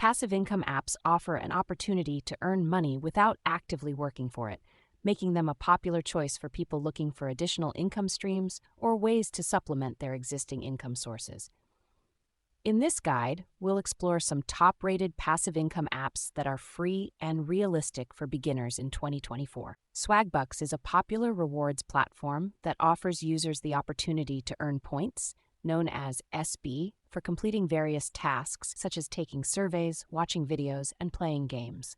Passive income apps offer an opportunity to earn money without actively working for it, making them a popular choice for people looking for additional income streams or ways to supplement their existing income sources. In this guide, we'll explore some top-rated passive income apps that are free and realistic for beginners in 2024. Swagbucks is a popular rewards platform that offers users the opportunity to earn points, known as SB, for completing various tasks such as taking surveys, watching videos, and playing games.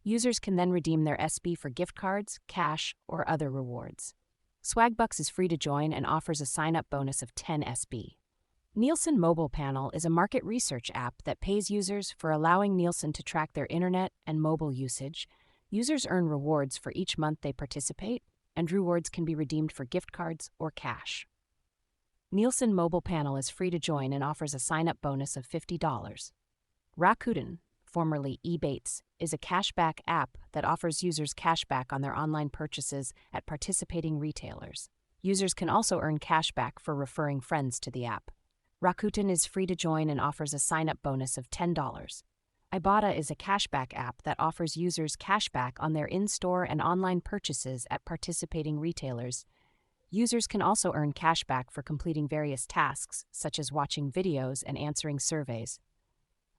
Users can then redeem their SB for gift cards, cash, or other rewards. Swagbucks is free to join and offers a sign-up bonus of 10 SB. Nielsen Mobile Panel is a market research app that pays users for allowing Nielsen to track their internet and mobile usage. Users earn rewards for each month they participate, and rewards can be redeemed for gift cards or cash. Nielsen Mobile Panel is free to join and offers a sign-up bonus of $50. Rakuten, formerly Ebates, is a cashback app that offers users cashback on their online purchases at participating retailers. Users can also earn cashback for referring friends to the app. Rakuten is free to join and offers a sign-up bonus of $10. Ibotta is a cashback app that offers users cashback on their in-store and online purchases at participating retailers. Users can also earn cashback for completing various tasks, such as watching videos and answering surveys.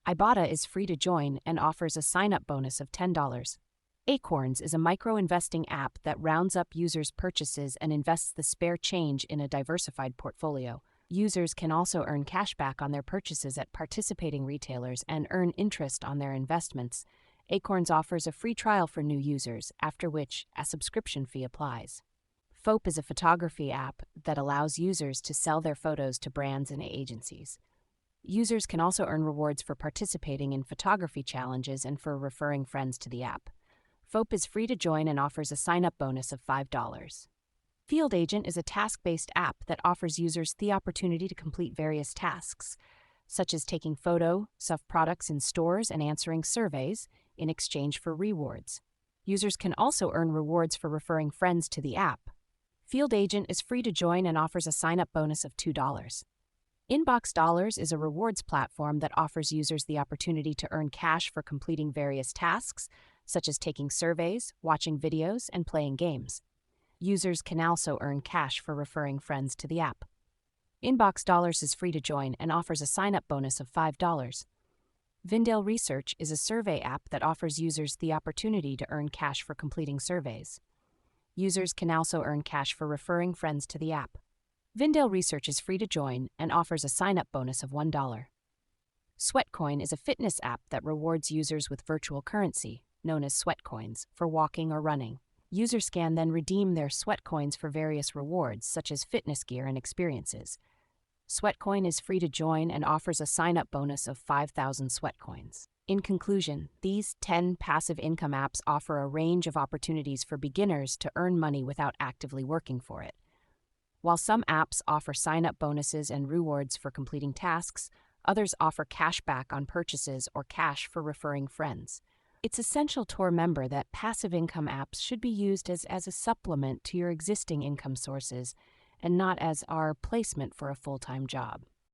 Ibotta is free to join and offers a sign-up bonus of $10. Acorns is a micro-investing app that rounds up users' purchases and invests the spare change in a diversified portfolio. Users can also earn cashback on their purchases at participating retailers and earn interest on their investments. Acorns offers a free trial for new users, after which a subscription fee applies. FOP is a photography app that allows users to sell their photos to brands and agencies. Users can also earn rewards for participating in photography challenges and for referring friends to the app. FOP is free to join and offers a sign-up bonus of $5. Field Agent is a task-based app that offers users the opportunity to complete various tasks, such as taking photos of products in stores and answering surveys, in exchange for rewards. Users can also earn rewards for referring friends to the app. Field Agent is free to join and offers a sign-up bonus of $2. Inbox Dollars is a rewards platform that offers users the opportunity to earn cash for completing various tasks, such as taking surveys, watching videos, and playing games. Users can also earn cash for referring friends to the app. Inbox Dollars is free to join and offers a sign-up bonus of $5. Vindale Research is a survey app that offers users the opportunity to earn cash for completing surveys. Users can also earn cash for referring friends to the app. Vindale Research is free to join and offers a sign-up bonus of $1. Sweatcoin is a fitness app that rewards users with virtual currency, known as Sweatcoins, for walking or running. Users can then redeem their Sweatcoins for various rewards, such as fitness gear and experiences. Sweatcoin is free to join and offers a sign-up bonus of 5,000 Sweatcoins. In conclusion, these 10 passive income apps offer a range of opportunities for beginners to earn money without actively working for it. While some apps offer sign-up bonuses and rewards for completing tasks, others offer cash back on purchases or cash for referring friends. It's essential to remember that passive income apps should be used as a supplement to your existing income sources and not as our replacement for a full-time job.